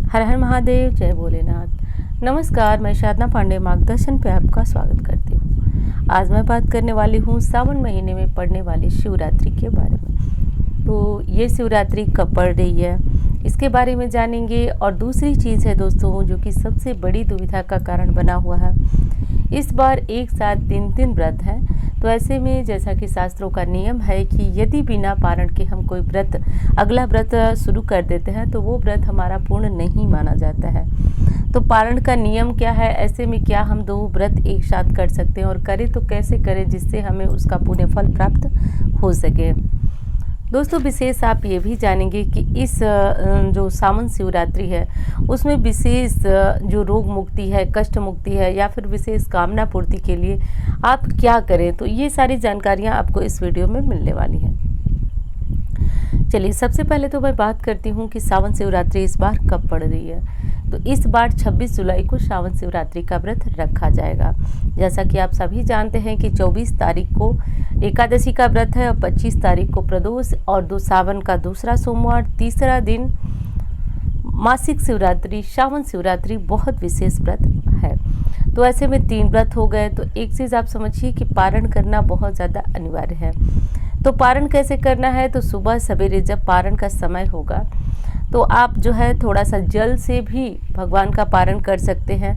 हर हर महादेव, जय भोलेनाथ। नमस्कार, मैं साधना पांडे मार्गदर्शन पे आपका स्वागत करती हूँ। आज मैं बात करने वाली हूँ सावन महीने में पड़ने वाली शिवरात्रि के बारे में। तो ये शिवरात्रि कब पड़ रही है, इसके बारे में जानेंगे। और दूसरी चीज़ है दोस्तों, जो कि सबसे बड़ी दुविधा का कारण बना हुआ है, इस बार एक साथ 3 व्रत हैं। तो ऐसे में जैसा कि शास्त्रों का नियम है कि यदि बिना पारण के हम कोई व्रत, अगला व्रत शुरू कर देते हैं तो वो व्रत हमारा पूर्ण नहीं माना जाता है। तो पारण का नियम क्या है, ऐसे में क्या हम 2 व्रत एक साथ कर सकते हैं, और करें तो कैसे करें जिससे हमें उसका पुण्य फल प्राप्त हो सके। दोस्तों, विशेष आप ये भी जानेंगे कि इस जो सावन शिवरात्रि है उसमें विशेष जो रोग मुक्ति है, कष्ट मुक्ति है, या फिर विशेष कामना पूर्ति के लिए आप क्या करें, तो ये सारी जानकारियाँ आपको इस वीडियो में मिलने वाली हैं। चलिए, सबसे पहले तो मैं बात करती हूँ कि सावन शिवरात्रि इस बार कब पड़ रही है। तो इस बार 26 जुलाई को सावन शिवरात्रि का व्रत रखा जाएगा। जैसा कि आप सभी जानते हैं कि 24 तारीख को एकादशी का व्रत है और 25 तारीख को प्रदोष, और सावन का दूसरा सोमवार, तीसरा दिन मासिक शिवरात्रि, सावन शिवरात्रि बहुत विशेष व्रत है। तो ऐसे में 3 व्रत हो गए। तो एक चीज़ आप समझिए कि पारण करना बहुत ज़्यादा अनिवार्य है। तो पारण कैसे करना है, तो सुबह सवेरे जब पारण का समय होगा तो आप जो है थोड़ा सा जल से भी भगवान का पारण कर सकते हैं।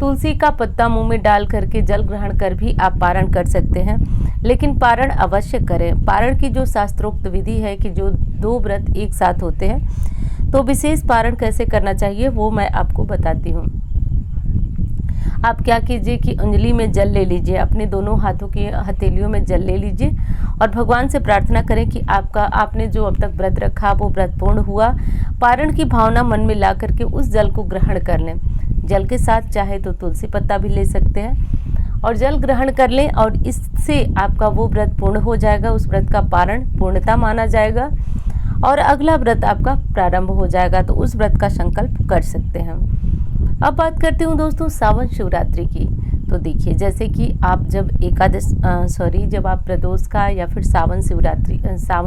तुलसी का पत्ता मुंह में डाल करके जल ग्रहण कर भी आप पारण कर सकते हैं, लेकिन पारण अवश्य करें। पारण की जो शास्त्रोक्त विधि है कि जो 2 व्रत एक साथ होते हैं, तो विशेष पारण कैसे करना चाहिए वो मैं आपको बताती हूँ। आप क्या कीजिए कि अंजलि में जल ले लीजिए, अपने दोनों हाथों की हथेलियों में जल ले लीजिए और भगवान से प्रार्थना करें कि आपने जो अब तक व्रत रखा वो व्रत पूर्ण हुआ। पारण की भावना मन में ला करके उस जल को ग्रहण कर लें। जल के साथ चाहे तो तुलसी पत्ता भी ले सकते हैं और जल ग्रहण कर लें, और इससे आपका वो व्रत पूर्ण हो जाएगा। उस व्रत का पारण पूर्णता माना जाएगा और अगला व्रत आपका प्रारंभ हो जाएगा। तो उस व्रत का संकल्प कर सकते हैं। अब बात करती हूँ दोस्तों सावन शिवरात्रि की। तो देखिए, जैसे कि आप जब जब आप प्रदोष का या फिर सावन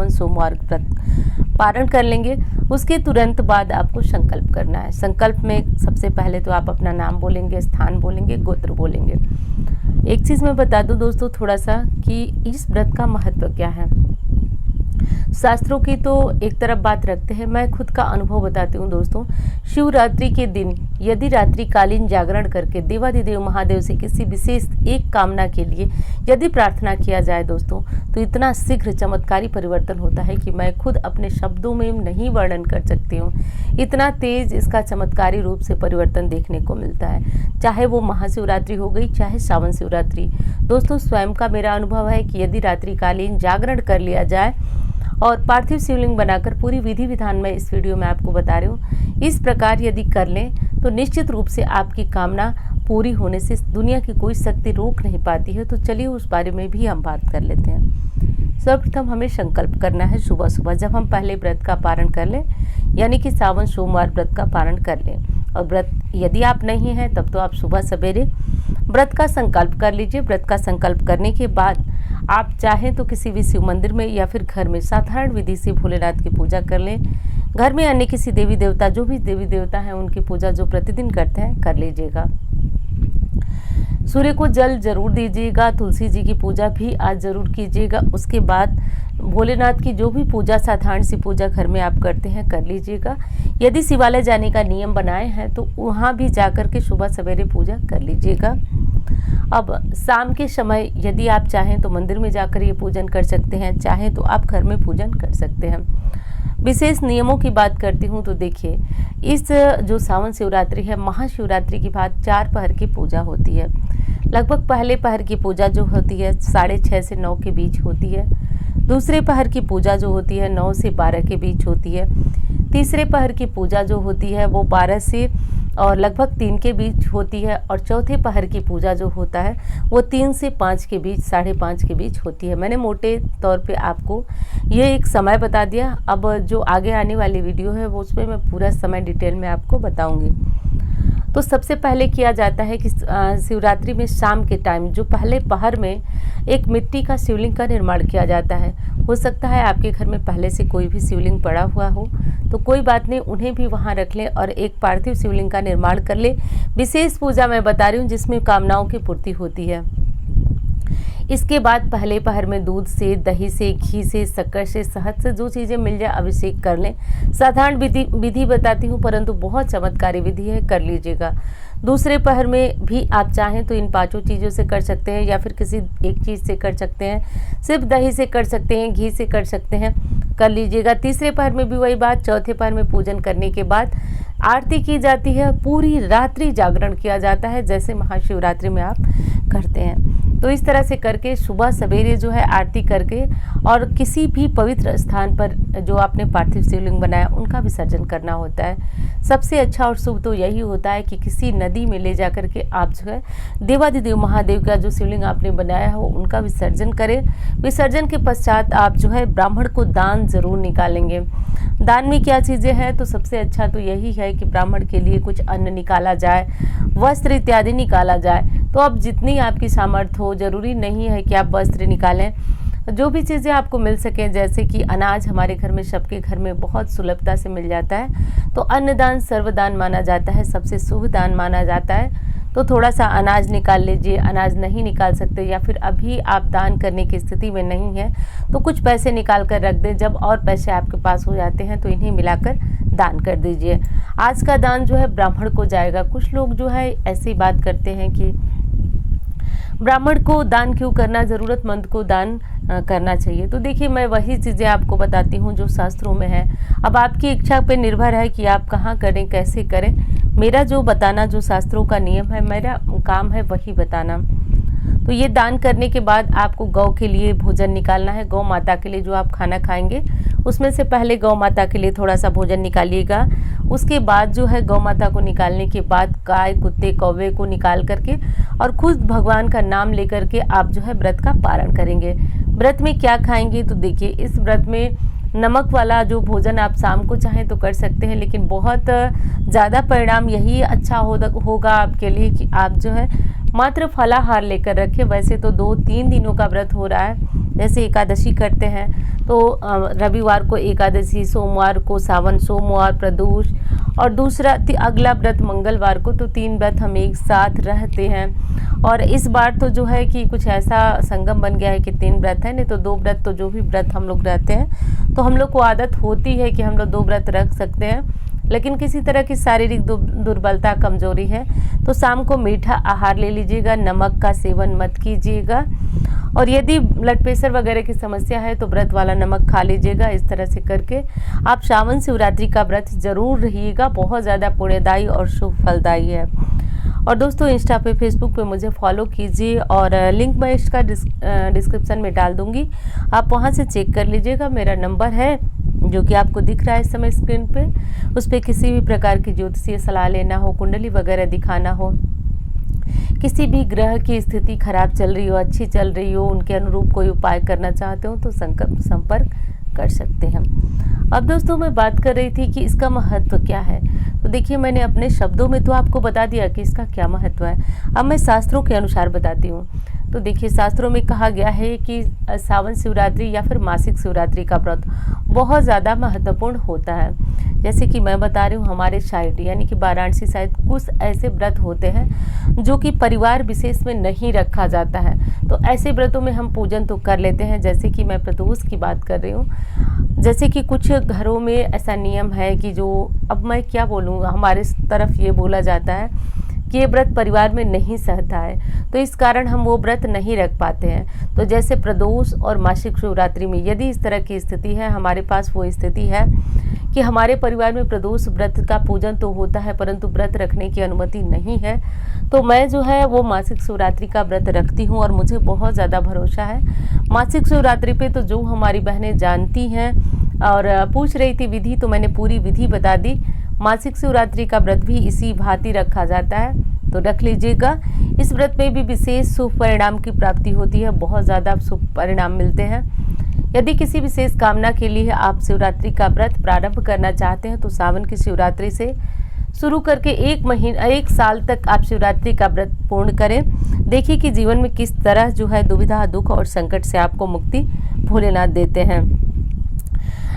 सोमवार व्रत पारण कर लेंगे, उसके तुरंत बाद आपको संकल्प करना है। संकल्प में सबसे पहले तो आप अपना नाम बोलेंगे, स्थान बोलेंगे, गोत्र बोलेंगे। एक चीज़ मैं बता दूं दोस्तों थोड़ा सा कि इस व्रत का महत्व क्या है। शास्त्रों की तो एक तरफ बात रखते हैं, मैं खुद का अनुभव बताती हूँ दोस्तों। शिवरात्रि के दिन यदि रात्रिकालीन जागरण करके देवाधिदेव महादेव से किसी विशेष एक कामना के लिए यदि प्रार्थना किया जाए दोस्तों, तो इतना शीघ्र चमत्कारी परिवर्तन होता है कि मैं खुद अपने शब्दों में नहीं वर्णन कर सकती हूँ। इतना तेज इसका चमत्कारी रूप से परिवर्तन देखने को मिलता है, चाहे वो महाशिवरात्रि हो गई, चाहे सावन शिवरात्रि। दोस्तों, स्वयं का मेरा अनुभव है कि यदि रात्रिकालीन जागरण कर लिया जाए और पार्थिव शिवलिंग बनाकर, पूरी विधि विधान में इस वीडियो में आपको बता रही हूँ, इस प्रकार यदि कर लें तो निश्चित रूप से आपकी कामना पूरी होने से दुनिया की कोई शक्ति रोक नहीं पाती है। तो चलिए उस बारे में भी हम बात कर लेते हैं। सर्वप्रथम हमें संकल्प करना है सुबह सुबह, जब हम पहले व्रत का पारण कर लें, यानी कि सावन सोमवार व्रत का पारण कर लें। और व्रत यदि आप नहीं हैं तब तो आप सुबह सवेरे व्रत का संकल्प कर लीजिए। व्रत का संकल्प करने के बाद आप चाहें तो किसी भी शिव मंदिर में या फिर घर में साधारण विधि से भोलेनाथ की पूजा कर लें। घर में अन्य किसी देवी देवता, जो भी देवी देवता हैं उनकी पूजा जो प्रतिदिन करते हैं कर लीजिएगा। सूर्य को जल जरूर दीजिएगा। तुलसी जी की पूजा भी आज जरूर कीजिएगा। उसके बाद भोलेनाथ की जो भी पूजा, साधारण सी पूजा घर में आप करते हैं कर लीजिएगा। यदि शिवालय जाने का नियम बनाए हैं तो वहाँ भी जाकर के सुबह सवेरे पूजा कर लीजिएगा। अब शाम के समय यदि आप चाहें तो मंदिर में जाकर ये पूजन कर सकते हैं, चाहें तो आप घर में पूजन कर सकते हैं। विशेष नियमों की बात करती हूँ तो देखिए, इस जो सावन शिवरात्रि है, महाशिवरात्रि की बाद 4 पहर की पूजा होती है। लगभग पहले पहर की पूजा जो होती है 6:30 से 9 के बीच होती है। दूसरे पहर की पूजा जो होती है 9 से 12 के बीच होती है। तीसरे पहर की पूजा जो होती है वो 12 से और लगभग 3 के बीच होती है। और चौथे पहर की पूजा जो होता है वो 3 से 5 के बीच, 5:30 के बीच होती है। मैंने मोटे तौर पे आपको ये एक समय बता दिया। अब जो आगे आने वाली वीडियो है वो उसमें मैं पूरा समय डिटेल में आपको बताऊंगी। तो सबसे पहले किया जाता है कि शिवरात्रि में शाम के टाइम जो पहले पहर में एक मिट्टी का शिवलिंग का निर्माण किया जाता है। हो सकता है आपके घर में पहले से कोई भी शिवलिंग पड़ा हुआ हो, तो कोई बात नहीं, उन्हें भी वहाँ रख लें और एक पार्थिव शिवलिंग का निर्माण कर ले। विशेष पूजा मैं बता रही हूँ जिसमें कामनाओं की पूर्ति होती है। इसके बाद पहले पहर में दूध से, दही से, घी से, शक्कर से, शहद से, जो चीज़ें मिल जाए अभिषेक कर लें। साधारण विधि बताती हूँ परंतु बहुत चमत्कारी विधि है, कर लीजिएगा। दूसरे पहर में भी आप चाहें तो इन 5 चीज़ों से कर सकते हैं या फिर किसी एक चीज़ से कर सकते हैं। सिर्फ दही से कर सकते हैं, घी से कर सकते हैं, कर लीजिएगा। तीसरे पहर में भी वही बात। चौथे पहर में पूजन करने के बाद आरती की जाती है, पूरी रात्रि जागरण किया जाता है जैसे महाशिवरात्रि में आप करते हैं। तो इस तरह से करके सुबह सवेरे जो है आरती करके और किसी भी पवित्र स्थान पर जो आपने पार्थिव शिवलिंग बनाया उनका विसर्जन करना होता है। सबसे अच्छा और शुभ तो यही होता है कि किसी नदी में ले जा कर के आप जो है देवाधिदेव महादेव का जो शिवलिंग आपने बनाया है वो उनका विसर्जन करें। विसर्जन के पश्चात आप जो है ब्राह्मण को दान जरूर निकालेंगे। दान में क्या चीज़ें हैं, तो सबसे अच्छा तो यही है कि ब्राह्मण के लिए कुछ अन्न निकाला जाए, वस्त्र इत्यादि निकाला जाए। तो अब जितनी आपकी सामर्थ्य हो, जरूरी नहीं है कि आप वस्त्र निकालें, जो भी चीज़ें आपको मिल सकें, जैसे कि अनाज हमारे घर में सबके घर में बहुत सुलभता से मिल जाता है, तो अन्नदान सर्वदान माना जाता है, सबसे शुभ दान माना जाता है। तो थोड़ा सा अनाज निकाल लीजिए। अनाज नहीं निकाल सकते या फिर अभी आप दान करने की स्थिति में नहीं है तो कुछ पैसे निकाल कर रख दें। जब और पैसे आपके पास हो जाते हैं तो इन्हें मिलाकर दान कर दीजिए। आज का दान जो है ब्राह्मण को जाएगा। कुछ लोग जो है ऐसी बात करते हैं कि ब्राह्मण को दान क्यों करना, ज़रूरतमंद को दान करना चाहिए। तो देखिए, मैं वही चीज़ें आपको बताती हूँ जो शास्त्रों में है। अब आपकी इच्छा पे निर्भर है कि आप कहाँ करें, कैसे करें। मेरा जो बताना, जो शास्त्रों का नियम है, मेरा काम है वही बताना। तो ये दान करने के बाद आपको गौ के लिए भोजन निकालना है। गौ माता के लिए जो आप खाना खाएंगे उसमें से पहले गौ माता के लिए थोड़ा सा भोजन निकालिएगा। उसके बाद जो है गौ माता को निकालने के बाद गाय, कुत्ते, कौवे को निकाल करके और खुद भगवान का नाम लेकर के आप जो है व्रत का पारण करेंगे। व्रत में क्या खाएंगे, तो देखिए इस व्रत में नमक वाला जो भोजन आप शाम को चाहें तो कर सकते हैं, लेकिन बहुत ज़्यादा परिणाम यही अच्छा होगा आपके लिए कि आप जो है मात्र फलाहार लेकर रखें। वैसे तो 2-3 दिनों का व्रत हो रहा है, जैसे एकादशी करते हैं तो रविवार को एकादशी, सोमवार को सावन सोमवार, प्रदोष और दूसरा अगला व्रत मंगलवार को, तो 3 व्रत हम एक साथ रहते हैं। और इस बार तो जो है कि कुछ ऐसा संगम बन गया है कि 3 व्रत है, नहीं तो 2 व्रत, तो जो भी व्रत हम लोग रहते हैं तो हम लोग को आदत होती है कि हम लोग 2 व्रत रख सकते हैं। लेकिन किसी तरह की शारीरिक दुर्बलता, कमजोरी है तो शाम को मीठा आहार ले लीजिएगा, नमक का सेवन मत कीजिएगा। और यदि ब्लड प्रेशर वगैरह की समस्या है तो व्रत वाला नमक खा लीजिएगा। इस तरह से करके आप श्रावण शिवरात्रि का व्रत जरूर रहिएगा, बहुत ज़्यादा पुण्यदायी और शुभ फलदायी है। और दोस्तों, इंस्टा पे, फेसबुक पे मुझे फॉलो कीजिए और लिंक मैं इसका डिस्क्रिप्शन में डाल दूंगी, आप वहाँ से चेक कर लीजिएगा। मेरा नंबर है जो कि आपको दिख रहा है इस समय स्क्रीन पे, उस पर किसी भी प्रकार की ज्योतिषीय सलाह लेना हो, कुंडली वगैरह दिखाना हो, किसी भी ग्रह की स्थिति खराब चल रही हो, अच्छी चल रही हो, उनके अनुरूप कोई उपाय करना चाहते हो तो संपर्क कर सकते हैं। अब दोस्तों, मैं बात कर रही थी कि इसका महत्व क्या है। तो देखिए, मैंने अपने शब्दों में तो आपको बता दिया कि इसका क्या महत्व है। अब मैं शास्त्रों के अनुसार बताती हूँ। तो देखिए, शास्त्रों में कहा गया है कि सावन शिवरात्रि या फिर मासिक शिवरात्रि का व्रत बहुत ज़्यादा महत्वपूर्ण होता है। जैसे कि मैं बता रही हूँ, हमारे साइड यानी कि वाराणसी साइड कुछ ऐसे व्रत होते हैं जो कि परिवार विशेष में नहीं रखा जाता है। तो ऐसे व्रतों में हम पूजन तो कर लेते हैं। जैसे कि मैं प्रदोष की बात कर रही हूँ। जैसे कि कुछ घरों में ऐसा नियम है कि जो, अब मैं क्या बोलूँ, हमारे तरफ ये बोला जाता है कि ये व्रत परिवार में नहीं सहता है, तो इस कारण हम वो व्रत नहीं रख पाते हैं। तो जैसे प्रदोष और मासिक शिवरात्रि में यदि इस तरह की स्थिति है, हमारे पास वो स्थिति है कि हमारे परिवार में प्रदोष व्रत का पूजन तो होता है परंतु व्रत रखने की अनुमति नहीं है, तो मैं जो है वो मासिक शिवरात्रि का व्रत रखती हूँ और मुझे बहुत ज़्यादा भरोसा है। मासिक शिवरात्रि पे तो जो हमारी बहनें जानती हैं और पूछ रही थी विधि, तो मैंने पूरी विधि बता दी। मासिक शिवरात्रि का व्रत भी इसी भांति रखा जाता है, तो रख लीजिएगा। इस व्रत में भी विशेष शुभ परिणाम की प्राप्ति होती है, बहुत ज़्यादा शुभ परिणाम मिलते हैं। यदि किसी विशेष कामना के लिए आप शिवरात्रि का व्रत प्रारंभ करना चाहते हैं तो सावन की शिवरात्रि से शुरू करके 1 साल तक आप शिवरात्रि का व्रत पूर्ण करें। देखिए कि जीवन में किस तरह जो है दुविधा, दुख और संकट से आपको मुक्ति भोलेनाथ देते हैं।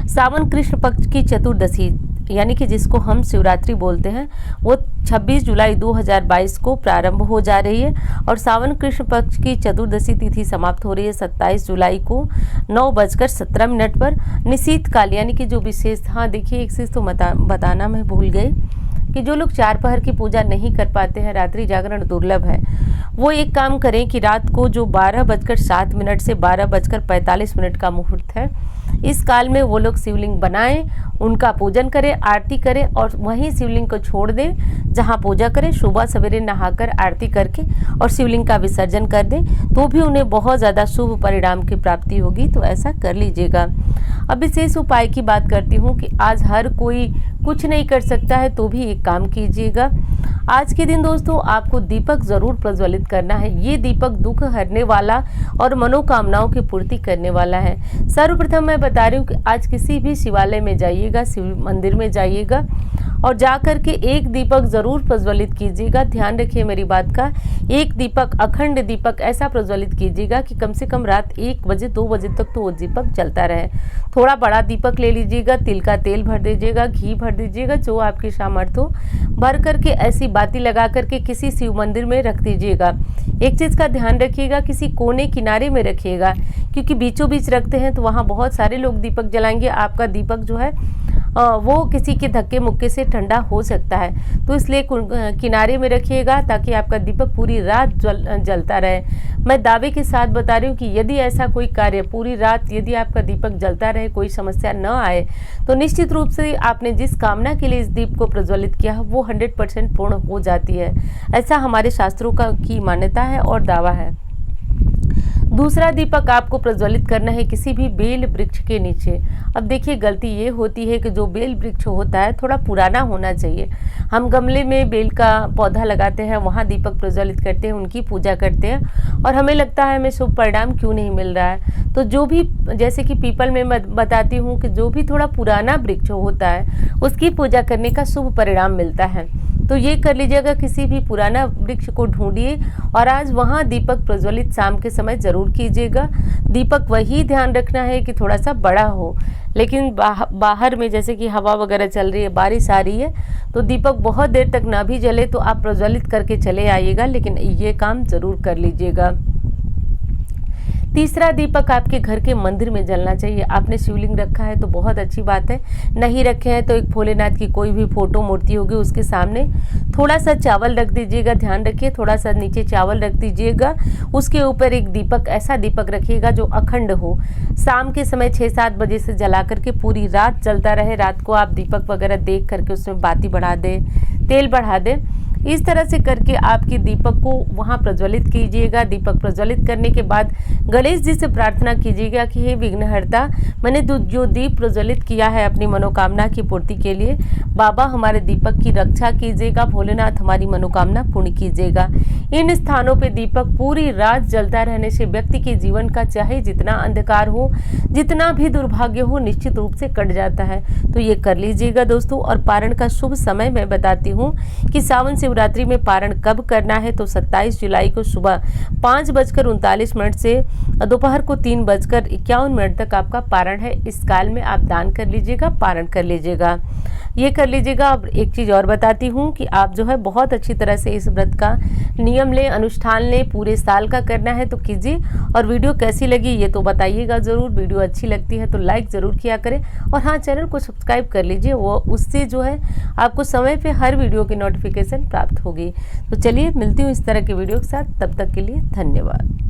सावन कृष्ण पक्ष की चतुर्दशी यानी कि जिसको हम शिवरात्रि बोलते हैं, वो 26 जुलाई 2022 को प्रारंभ हो जा रही है और सावन कृष्ण पक्ष की चतुर्दशी तिथि समाप्त हो रही है 27 जुलाई को 9:17 पर। निशीथ काल यानी कि जो विशेष, हाँ देखिए एक चीज़ तो बताना मैं भूल गई कि जो लोग 4 पहर की पूजा नहीं कर पाते हैं, रात्रि जागरण दुर्लभ है, वो एक काम करें कि रात को जो 12:07 से 12:45 का मुहूर्त है, इस काल में वो लोग शिवलिंग बनाएं, उनका पूजन करें, आरती करें और वहीं शिवलिंग को छोड़ दें जहां पूजा करें। सुबह सवेरे नहाकर आरती करके और शिवलिंग का विसर्जन कर दें तो भी उन्हें बहुत ज़्यादा शुभ परिणाम की प्राप्ति होगी, तो ऐसा कर लीजिएगा। अब विशेष उपाय की बात करती हूँ कि आज हर कोई कुछ नहीं कर सकता है, तो भी एक काम कीजिएगा। आज के दिन दोस्तों आपको दीपक जरूर प्रज्वलित करना है। ये दीपक दुख हरने वाला और मनोकामनाओं की पूर्ति करने वाला है। सर्वप्रथम मैं बता रही हूँ कि आज किसी भी शिवालय में जाइएगा, शिव मंदिर में जाइएगा और जाकर के एक दीपक जरूर प्रज्वलित कीजिएगा। ध्यान रखिए मेरी बात का, एक दीपक, अखंड दीपक ऐसा प्रज्वलित कीजिएगा कि कम से कम रात 1 बजे 2 बजे तक तो वो दीपक जलता रहे। थोड़ा बड़ा दीपक ले लीजिएगा, तिल का तेल भर दीजिएगा, घी भर दीजिएगा, जो आपकी सामर्थ्य हो, भर करके ऐसी बाती लगा करके किसी शिव मंदिर में रख दीजिएगा। एक चीज़ का ध्यान रखिएगा, किसी कोने किनारे में रखिएगा, क्योंकि बीचों बीच रखते हैं तो वहाँ बहुत सारे लोग दीपक जलाएंगे, आपका दीपक जो है वो किसी के धक्के मुक्के से ठंडा हो सकता है। तो इसलिए किनारे में रखिएगा ताकि आपका दीपक पूरी रात जलता रहे। मैं दावे के साथ बता रही हूँ कि यदि ऐसा कोई कार्य पूरी रात यदि आपका दीपक जलता रहे, कोई समस्या न आए, तो निश्चित रूप से आपने जिस कामना के लिए इस दीप को प्रज्वलित किया है वो 100% पूर्ण हो जाती है। ऐसा हमारे शास्त्रों की मान्यता है और दावा है। दूसरा दीपक आपको प्रज्वलित करना है किसी भी बेल वृक्ष के नीचे। अब देखिए गलती ये होती है कि जो बेल वृक्ष होता है थोड़ा पुराना होना चाहिए। हम गमले में बेल का पौधा लगाते हैं, वहाँ दीपक प्रज्वलित करते हैं, उनकी पूजा करते हैं और हमें लगता है हमें शुभ परिणाम क्यों नहीं मिल रहा है। तो जो भी, जैसे कि पीपल में मैं बताती हूँ कि जो भी थोड़ा पुराना वृक्ष होता है उसकी पूजा करने का शुभ परिणाम मिलता है। तो ये कर लीजिएगा, किसी भी पुराना वृक्ष को ढूंढिए और आज वहाँ दीपक प्रज्वलित शाम के समय जरूर कीजिएगा। दीपक वही ध्यान रखना है कि थोड़ा सा बड़ा हो, लेकिन बाहर में जैसे कि हवा वगैरह चल रही है, बारिश आ रही है, तो दीपक बहुत देर तक ना भी जले तो आप प्रज्वलित करके चले आइएगा, लेकिन ये काम जरूर कर लीजिएगा। तीसरा दीपक आपके घर के मंदिर में जलना चाहिए। आपने शिवलिंग रखा है तो बहुत अच्छी बात है, नहीं रखे हैं तो एक भोलेनाथ की कोई भी फोटो मूर्ति होगी उसके सामने थोड़ा सा चावल रख दीजिएगा। ध्यान रखिए थोड़ा सा नीचे चावल रख दीजिएगा, उसके ऊपर एक दीपक, ऐसा दीपक रखिएगा जो अखंड हो। शाम के समय 6-7 बजे से जला करके पूरी रात जलता रहे। रात को आप दीपक वगैरह देख करके उसमें बाती बढ़ा दें, तेल बढ़ा दें। इस तरह से करके आपके दीपक को वहाँ प्रज्वलित कीजिएगा। दीपक प्रज्वलित करने के बाद गणेश जी से प्रार्थना कीजिएगा कि हे विघ्नहर्ता, मैंने जो दीप प्रज्वलित किया है अपनी मनोकामना की पूर्ति के लिए, बाबा हमारे दीपक की रक्षा कीजिएगा, भोलेनाथ हमारी मनोकामना पूर्ण कीजिएगा। इन स्थानों पे दीपक पूरी रात जलता रहने से व्यक्ति के जीवन का चाहे जितना अंधकार हो, जितना भी दुर्भाग्य हो, निश्चित रूप से कट जाता है। तो ये कर लीजिएगा दोस्तों। और पारण का शुभ समय मैं बताती हूँ कि सावन शिवरात्रि में पारण कब करना है। तो 27 जुलाई को सुबह 5:39 से दोपहर को 3:51 तक आपका पारण है। इस काल में आप दान कर लीजिएगा, पारण कर लीजिएगा, ये कर लीजिएगा। अब एक चीज़ और बताती हूँ कि आप जो है बहुत अच्छी तरह से इस व्रत का नियम लें, अनुष्ठान लें, पूरे साल का करना है तो कीजिए। और वीडियो कैसी लगी ये तो बताइएगा ज़रूर। वीडियो अच्छी लगती है तो लाइक ज़रूर किया करें और हाँ, चैनल को सब्सक्राइब कर लीजिए, वो उससे जो है आपको समय पे हर वीडियो की नोटिफिकेशन प्राप्त होगी। तो चलिए मिलती हूँ इस तरह के वीडियो के साथ, तब तक के लिए धन्यवाद।